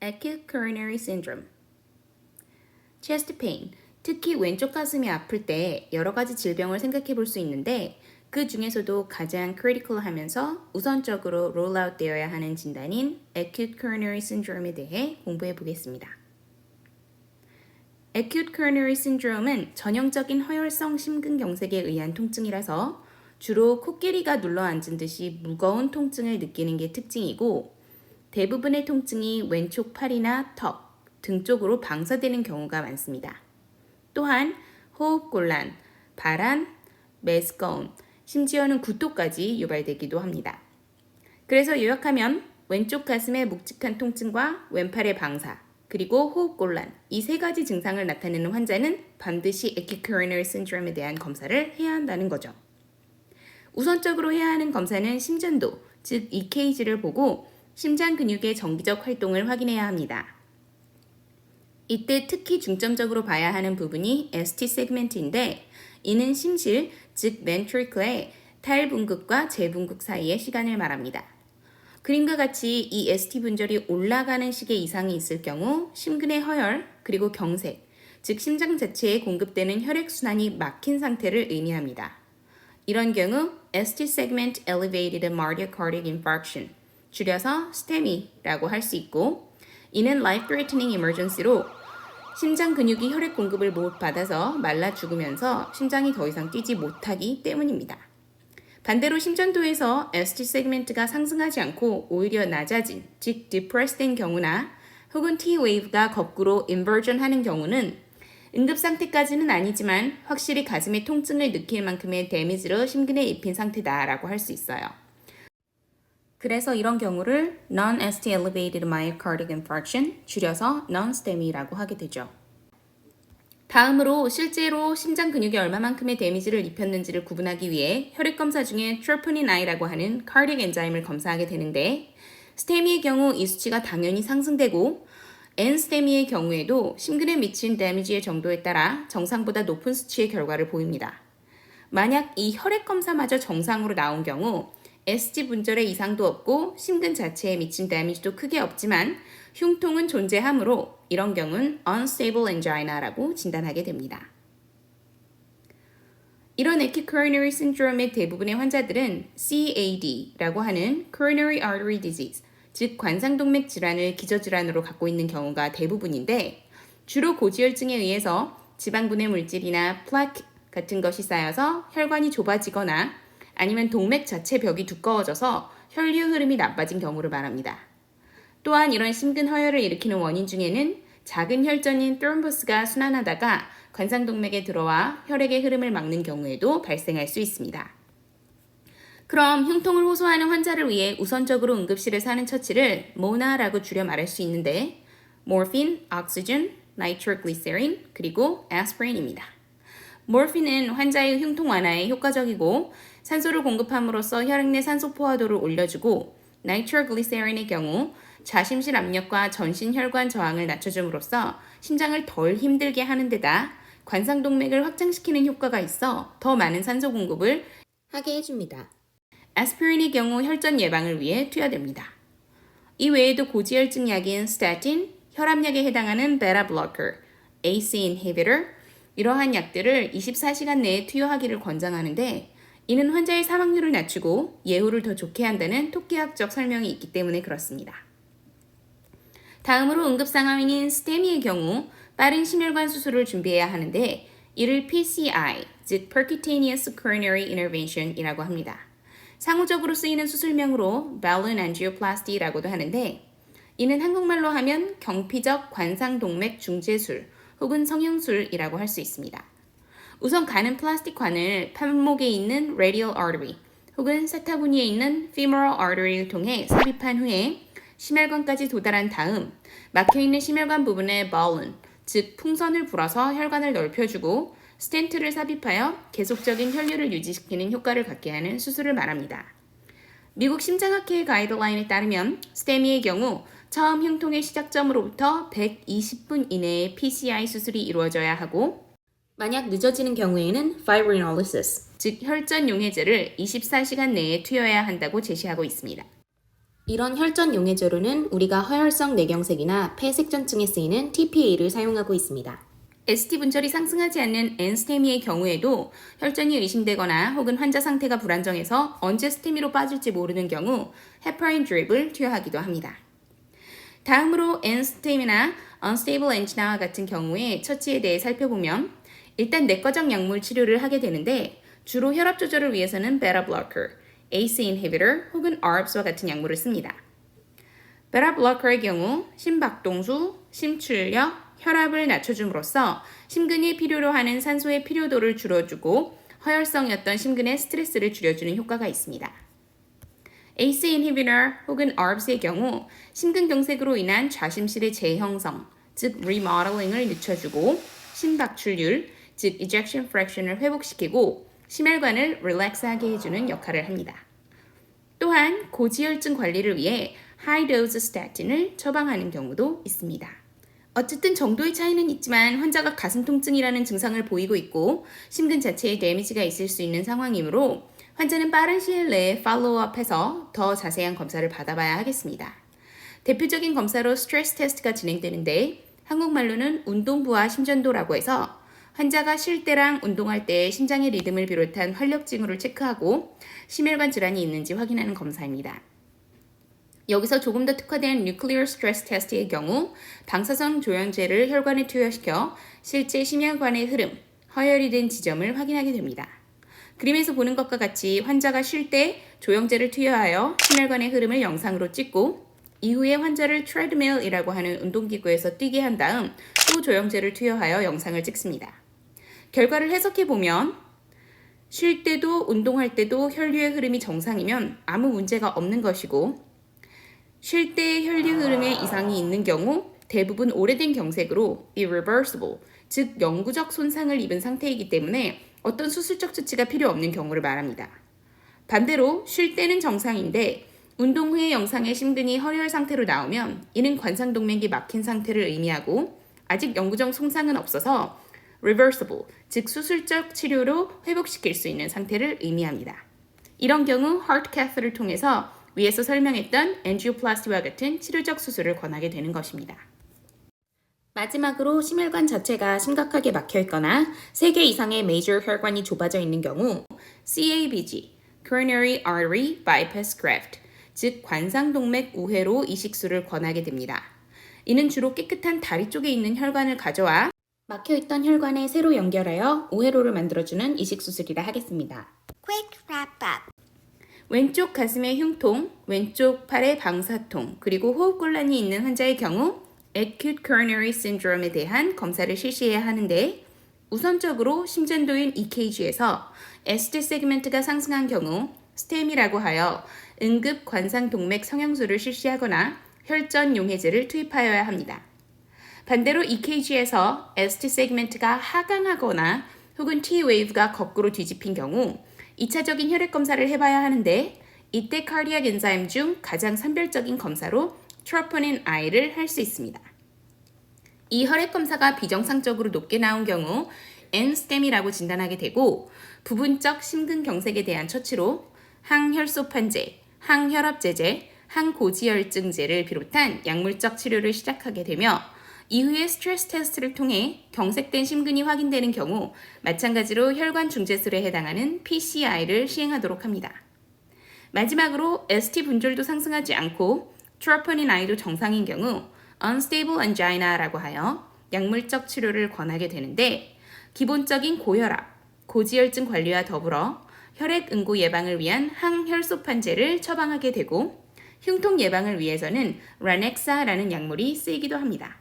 Acute coronary syndrome. chest pain, 특히 왼쪽 가슴이 아플 때 여러 가지 질병을 생각해 볼 수 있는데 그 중에서도 가장 크리티컬하면서 우선적으로 롤아웃 되어야 하는 진단인 acute coronary syndrome에 대해 공부해 보겠습니다. acute coronary syndrome은 전형적인 허혈성 심근경색에 의한 통증이라서 주로 코끼리가 눌러앉은 듯이 무거운 통증을 느끼는 게 특징이고 대부분의 통증이 왼쪽 팔이나 턱, 등 쪽으로 방사되는 경우가 많습니다. 또한 호흡곤란, 발한, 메스꺼움, 심지어는 구토까지 유발되기도 합니다. 그래서 요약하면 왼쪽 가슴의 묵직한 통증과 왼팔의 방사, 그리고 호흡곤란, 이 세 가지 증상을 나타내는 환자는 반드시 acute coronary syndrome에 대한 검사를 해야 한다는 거죠. 우선적으로 해야 하는 검사는 심전도, 즉 EKG를 보고 심장 근육의 정기적 활동을 확인해야 합니다. 이때 특히 중점적으로 봐야 하는 부분이 ST 세그멘트인데 이는 심실, 즉 ventricle의 탈분극과 재분극 사이의 시간을 말합니다. 그림과 같이 이 ST 분절이 올라가는 식의 이상이 있을 경우 심근의 허혈, 그리고 경색, 즉 심장 자체에 공급되는 혈액순환이 막힌 상태를 의미합니다. 이런 경우 ST segment elevated myocardial infarction, 줄여서 STEMI라고 할 수 있고 이는 life-threatening emergency로 심장 근육이 혈액 공급을 못 받아서 말라 죽으면서 심장이 더 이상 뛰지 못하기 때문입니다. 반대로 심전도에서 ST 세그멘트가 상승하지 않고 오히려 낮아진, 즉 depressed된 경우나 혹은 T-wave가 거꾸로 inversion 하는 경우는 응급 상태까지는 아니지만 확실히 가슴에 통증을 느낄 만큼의 데미지를 심근에 입힌 상태다라고 할 수 있어요. 그래서 이런 경우를 non-ST elevated myocardial infarction, 줄여서 non-STEMI라고 하게 되죠. 다음으로 실제로 심장 근육에 얼마만큼의 데미지를 입혔는지를 구분하기 위해 혈액검사 중에 troponin I라고 하는 cardiac 엔자임을 검사하게 되는데 STEMI의 경우 이 수치가 당연히 상승되고 N-STEMI의 경우에도 심근에 미친 데미지의 정도에 따라 정상보다 높은 수치의 결과를 보입니다. 만약 이 혈액검사마저 정상으로 나온 경우 ST 분절에 이상도 없고 심근 자체에 미친 데미지도 크게 없지만 흉통은 존재하므로 이런 경우는 unstable angina라고 진단하게 됩니다. 이런 acute coronary syndrome의 대부분의 환자들은 CAD라고 하는 coronary artery disease, 즉 관상동맥 질환을 기저질환으로 갖고 있는 경우가 대부분인데 주로 고지혈증에 의해서 지방분해 물질이나 플라크 같은 것이 쌓여서 혈관이 좁아지거나 아니면 동맥 자체 벽이 두꺼워져서 혈류 흐름이 나빠진 경우를 말합니다. 또한 이런 심근 허혈을 일으키는 원인 중에는 작은 혈전인 트롬보스가 순환하다가 관상동맥에 들어와 혈액의 흐름을 막는 경우에도 발생할 수 있습니다. 그럼 흉통을 호소하는 환자를 위해 우선적으로 응급실에서 하는 처치를 모나라고 줄여 말할 수 있는데 모르핀, 옥시즌, 나이트로글리세린, 그리고 아스피린입니다. 모르핀은 환자의 흉통 완화에 효과적이고 산소를 공급함으로써 혈액 내 산소 포화도를 올려주고 나이트로글리세린의 경우 좌심실 압력과 전신 혈관 저항을 낮춰줌으로써 심장을 덜 힘들게 하는 데다 관상동맥을 확장시키는 효과가 있어 더 많은 산소 공급을 하게 해줍니다. 아스피린의 경우 혈전 예방을 위해 투여됩니다. 이 외에도 고지혈증 약인 스타틴, 혈압약에 해당하는 베타 블로커, ACE inhibitor, 이러한 약들을 24시간 내에 투여하기를 권장하는데 이는 환자의 사망률을 낮추고 예후를 더 좋게 한다는 통계학적 설명이 있기 때문에 그렇습니다. 다음으로 응급상황인 STEMI의 경우 빠른 심혈관 수술을 준비해야 하는데 이를 PCI, 즉 Percutaneous Coronary Intervention이라고 합니다. 상호적으로 쓰이는 수술명으로 Balloon Angioplasty라고도 하는데 이는 한국말로 하면 경피적 관상동맥 중재술 혹은 성형술이라고 할 수 있습니다. 우선 가는 플라스틱 관을 팔목에 있는 radial artery 혹은 사타구니에 있는 femoral artery를 통해 삽입한 후에 심혈관까지 도달한 다음 막혀있는 심혈관 부분에 balloon, 즉 풍선을 불어서 혈관을 넓혀주고 스텐트를 삽입하여 계속적인 혈류를 유지시키는 효과를 갖게 하는 수술을 말합니다. 미국 심장학회의 가이드라인에 따르면 STEMI의 경우 처음 흉통의 시작점으로부터 120분 이내에 PCI 수술이 이루어져야 하고 만약 늦어지는 경우에는 fibrinolysis, 즉 혈전 용해제를 24시간 내에 투여해야 한다고 제시하고 있습니다. 이런 혈전 용해제로는 우리가 허혈성 뇌경색이나 폐색전증에 쓰이는 TPA를 사용하고 있습니다. ST 분절이 상승하지 않는 N스테미의 경우에도 혈전이 의심되거나 혹은 환자 상태가 불안정해서 언제 스테미로 빠질지 모르는 경우 헤파린 드립을 투여하기도 합니다. 다음으로 N스테미나 Unstable Angina와 같은 경우의 처치에 대해 살펴보면 일단 내과적 약물 치료를 하게 되는데 주로 혈압 조절을 위해서는 베타 블로커, ACE inhibitor 혹은 ARBs와 같은 약물을 씁니다. 베타 블로커의 경우 심박동수, 심출력, 혈압을 낮춰줌으로써 심근이 필요로 하는 산소의 필요도를 줄여주고 허혈성이었던 심근의 스트레스를 줄여주는 효과가 있습니다. ACE inhibitor 혹은 ARBs의 경우 심근경색으로 인한 좌심실의 재형성, 즉 remodeling을 늦춰주고 심박출률, 즉 ejection fraction을 회복시키고 심혈관을 릴렉스하게 해주는 역할을 합니다. 또한 고지혈증 관리를 위해 high dose statin을 처방하는 경우도 있습니다. 어쨌든 정도의 차이는 있지만 환자가 가슴 통증이라는 증상을 보이고 있고 심근 자체에 데미지가 있을 수 있는 상황이므로 환자는 빠른 시일 내에 팔로우업해서 더 자세한 검사를 받아봐야 하겠습니다. 대표적인 검사로 스트레스 테스트가 진행되는데 한국말로는 운동부하 심전도라고 해서 환자가 쉴 때랑 운동할 때 심장의 리듬을 비롯한 활력 징후를 체크하고 심혈관 질환이 있는지 확인하는 검사입니다. 여기서 조금 더 특화된 뉴클리어 스트레스 테스트의 경우 방사성 조영제를 혈관에 투여시켜 실제 심혈관의 흐름, 허혈이 된 지점을 확인하게 됩니다. 그림에서 보는 것과 같이 환자가 쉴 때 조영제를 투여하여 심혈관의 흐름을 영상으로 찍고 이후에 환자를 트레드밀이라고 하는 운동기구에서 뛰게 한 다음 또 조영제를 투여하여 영상을 찍습니다. 결과를 해석해보면 쉴 때도 운동할 때도 혈류의 흐름이 정상이면 아무 문제가 없는 것이고 쉴 때 혈류 흐름에 이상이 있는 경우 대부분 오래된 경색으로 irreversible, 즉 영구적 손상을 입은 상태이기 때문에 어떤 수술적 조치가 필요 없는 경우를 말합니다. 반대로 쉴 때는 정상인데 운동 후의 영상에 심근이 허혈 상태로 나오면 이는 관상동맥이 막힌 상태를 의미하고 아직 영구적 손상은 없어서 reversible, 즉 수술적 치료로 회복시킬 수 있는 상태를 의미합니다. 이런 경우 heart catheter를 통해서 위에서 설명했던 엔지오플라스티와 같은 치료적 수술을 권하게 되는 것입니다. 마지막으로 심혈관 자체가 심각하게 막혀 있거나 3개 이상의 메이저 혈관이 좁아져 있는 경우 CABG, Coronary Artery Bypass Graft, 즉 관상동맥 우회로 이식술을 권하게 됩니다. 이는 주로 깨끗한 다리 쪽에 있는 혈관을 가져와 막혀있던 혈관에 새로 연결하여 우회로를 만들어주는 이식수술이라 하겠습니다. Quick wrap up. 왼쪽 가슴의 흉통, 왼쪽 팔의 방사통, 그리고 호흡곤란이 있는 환자의 경우 Acute Coronary Syndrome에 대한 검사를 실시해야 하는데 우선적으로 심전도인 EKG에서 ST 세그먼트가 상승한 경우 스템이라고 하여 응급 관상동맥 성형술을 실시하거나 혈전 용해제를 투입하여야 합니다. 반대로 EKG에서 ST 세그먼트가 하강하거나 혹은 T-wave가 거꾸로 뒤집힌 경우 2차적인 혈액 검사를 해봐야 하는데 이때 카디악 엔자임 중 가장 산별적인 검사로 트로포닌 I를 할 수 있습니다. 이 혈액 검사가 비정상적으로 높게 나온 경우 N스템이라고 진단하게 되고 부분적 심근경색에 대한 처치로 항혈소판제, 항혈압제제, 항고지혈증제를 비롯한 약물적 치료를 시작하게 되며 이후에 스트레스 테스트를 통해 경색된 심근이 확인되는 경우 마찬가지로 혈관 중재술에 해당하는 PCI를 시행하도록 합니다. 마지막으로 ST 분절도 상승하지 않고 트로포닌 I도 정상인 경우 Unstable Angina라고 하여 약물적 치료를 권하게 되는데 기본적인 고혈압, 고지혈증 관리와 더불어 혈액 응고 예방을 위한 항혈소판제를 처방하게 되고 흉통 예방을 위해서는 라넥사라는 약물이 쓰이기도 합니다.